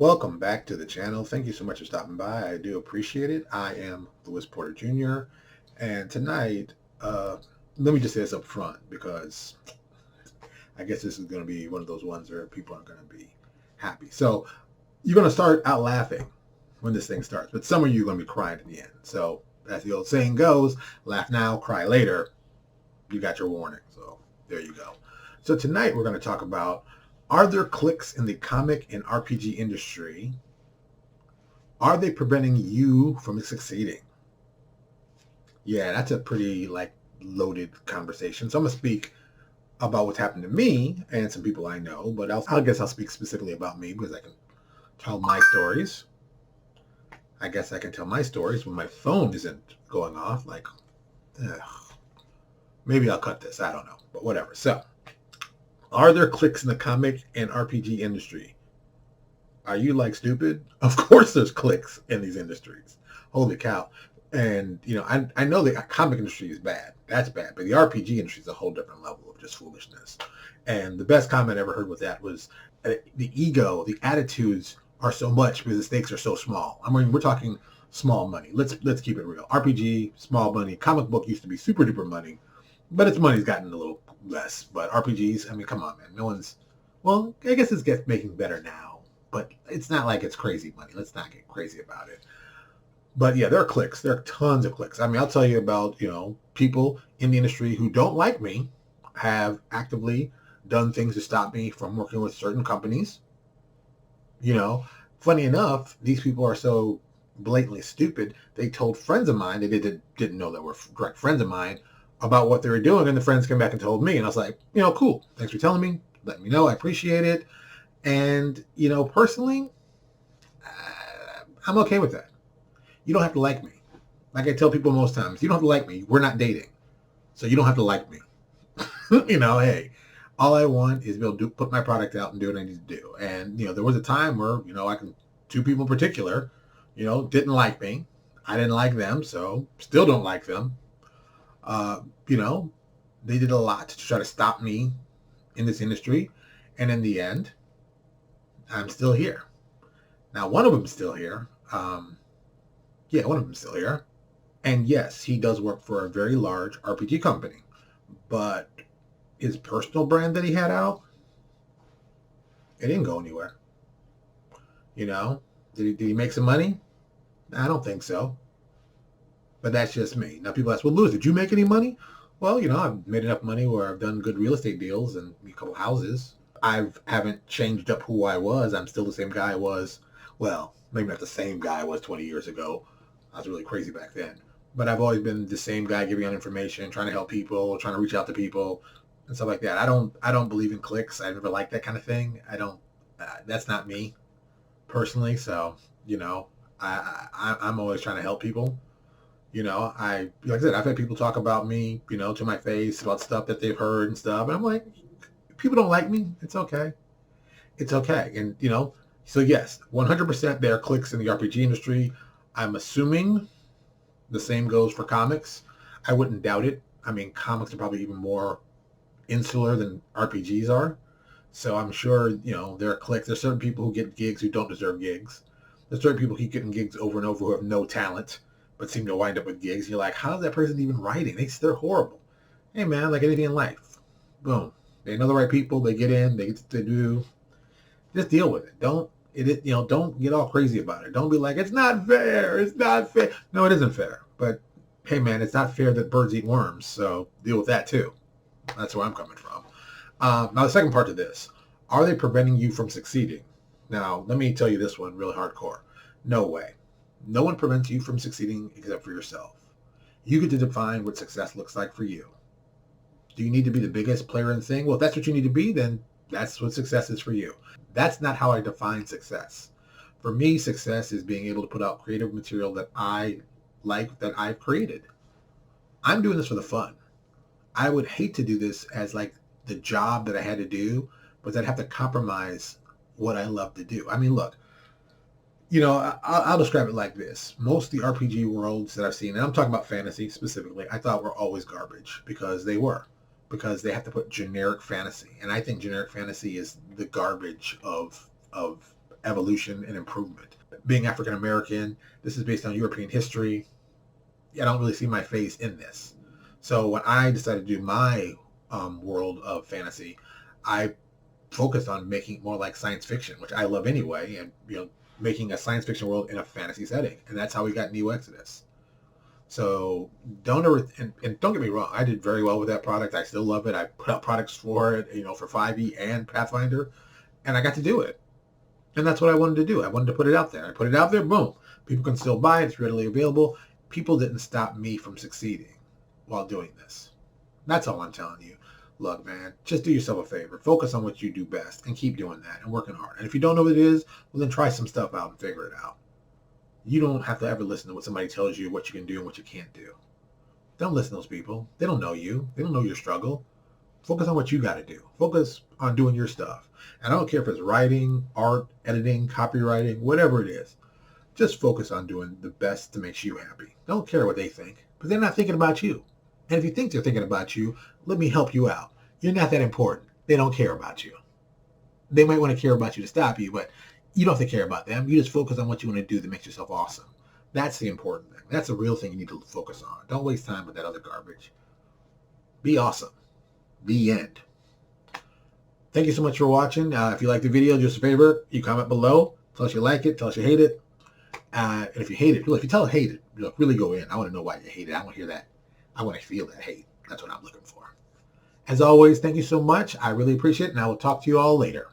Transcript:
Welcome back to the channel. Thank you so much for stopping by. I do appreciate it. I am Louis Porter Jr. And tonight, let me just say this up front because I guess this is going to be one of those ones where people aren't going to be happy. So you're going to start out laughing when this thing starts, but some of you are going to be crying in the end. So as the old saying goes, laugh now, cry later. You got your warning. So there you go. So tonight we're going to talk about, are there cliques in the comic and RPG industry? Are they preventing you from succeeding? Yeah, that's a pretty loaded conversation. So I'm going to speak about what's happened to me and some people I know, but I guess I'll speak specifically about me because I can tell my stories. I guess I can tell my stories when my phone isn't going off. Maybe I'll cut this. I don't know, but whatever. So, are there cliques in the comic and RPG industry? Are you stupid? Of course there's cliques in these industries. Holy cow. And, I know the comic industry is bad. That's bad. But the RPG industry is a whole different level of just foolishness. And the best comment I ever heard with that was the ego, the attitudes are so much because the stakes are so small. I mean, we're talking small money. Let's keep it real. RPG, small money. Comic book used to be super duper money, but its money's gotten a little less. But RPGs, I mean, come on, man. No one's, well, I guess it's making better now, but it's not like it's crazy money. Let's not get crazy about it. But yeah, there are cliques. There are tons of cliques. I mean, I'll tell you about, people in the industry who don't like me have actively done things to stop me from working with certain companies. Funny enough, these people are so blatantly stupid. They told friends of mine, they didn't know that were direct friends of mine, about what they were doing. And the friends came back and told me. And I was like, cool. Thanks for telling me. Let me know. I appreciate it. And, personally, I'm okay with that. You don't have to like me. Like I tell people most times, you don't have to like me. We're not dating. So you don't have to like me. Hey, all I want is be able to put my product out and do what I need to do. And, there was a time where, two people in particular, didn't like me. I didn't like them, so still don't like them. Uh, you know, they did a lot to try to stop me in this industry. And in the end, I'm still here. Now, one of them is still here. One of them is still here. And yes, he does work for a very large RPG company. But his personal brand that he had out, it didn't go anywhere. Did he make some money? I don't think so. But that's just me. Now people ask, well, Louis, did you make any money? Well, I've made enough money where I've done good real estate deals and a couple houses. I haven't changed up who I was. I'm still the same guy I was. Well, maybe not the same guy I was 20 years ago. I was really crazy back then. But I've always been the same guy giving out information, trying to help people, trying to reach out to people and stuff like that. I don't believe in cliques. I never liked that kind of thing. I don't, that's not me personally. So, I'm always trying to help people. Like I said, I've had people talk about me, to my face about stuff that they've heard and stuff. And I'm like, people don't like me. It's okay. It's okay. And, so yes, 100% there are cliques in the RPG industry. I'm assuming the same goes for comics. I wouldn't doubt it. I mean, comics are probably even more insular than RPGs are. So I'm sure, there are cliques. There's certain people who get gigs who don't deserve gigs. There's certain people who keep getting gigs over and over who have no talent but seem to wind up with gigs. You're like, how's that person even writing? They're horrible. Hey, man, like anything in life. Boom. They know the right people. They get in. They get to do. Just deal with it. Don't get all crazy about it. Don't be like, it's not fair. It's not fair. No, it isn't fair. But, hey, man, it's not fair that birds eat worms. So deal with that, too. That's where I'm coming from. Now, the second part to this. Are they preventing you from succeeding? Now, let me tell you this one really hardcore. No way. No one prevents you from succeeding except for yourself. You get to define what success looks like for you. Do you need to be the biggest player in the thing? Well, if that's what you need to be, then that's what success is for you. That's not how I define success. For me, success is being able to put out creative material that I like, that I've created. I'm doing this for the fun. I would hate to do this as the job that I had to do, but I'd have to compromise what I love to do. I mean, look, I'll describe it like this. Most of the RPG worlds that I've seen, and I'm talking about fantasy specifically, I thought were always garbage because they have to put generic fantasy. And I think generic fantasy is the garbage of evolution and improvement. Being African American, this is based on European history. I don't really see my face in this. So when I decided to do my world of fantasy, I focused on making it more like science fiction, which I love anyway, and making a science fiction world in a fantasy setting, and that's how we got Neo Exodus. So don't ever, and don't get me wrong, I did very well with that product. I still love it. I put out products for it, for 5e and Pathfinder, and I got to do it. And that's what I wanted to do. I wanted to put it out there. I put it out there, boom. People can still buy it. It's readily available. People didn't stop me from succeeding while doing this. That's all I'm telling you. Look, man, just do yourself a favor. Focus on what you do best and keep doing that and working hard. And if you don't know what it is, well, then try some stuff out and figure it out. You don't have to ever listen to what somebody tells you what you can do and what you can't do. Don't listen to those people. They don't know you. They don't know your struggle. Focus on what you got to do. Focus on doing your stuff. And I don't care if it's writing, art, editing, copywriting, whatever it is. Just focus on doing the best that makes you happy. Don't care what they think, but they're not thinking about you. And if you think they're thinking about you, let me help you out. You're not that important. They don't care about you. They might want to care about you to stop you, but you don't have to care about them. You just focus on what you want to do that makes yourself awesome. That's the important thing. That's the real thing you need to focus on. Don't waste time with that other garbage. Be awesome. The end. Thank you so much for watching. If you like the video, do us a favor. You comment below. Tell us you like it. Tell us you hate it. And if you hate it, if you tell us hate it, really go in. I want to know why you hate it. I want to hear that. I want to feel that hate. That's what I'm looking for. As always, thank you so much. I really appreciate it, and I will talk to you all later.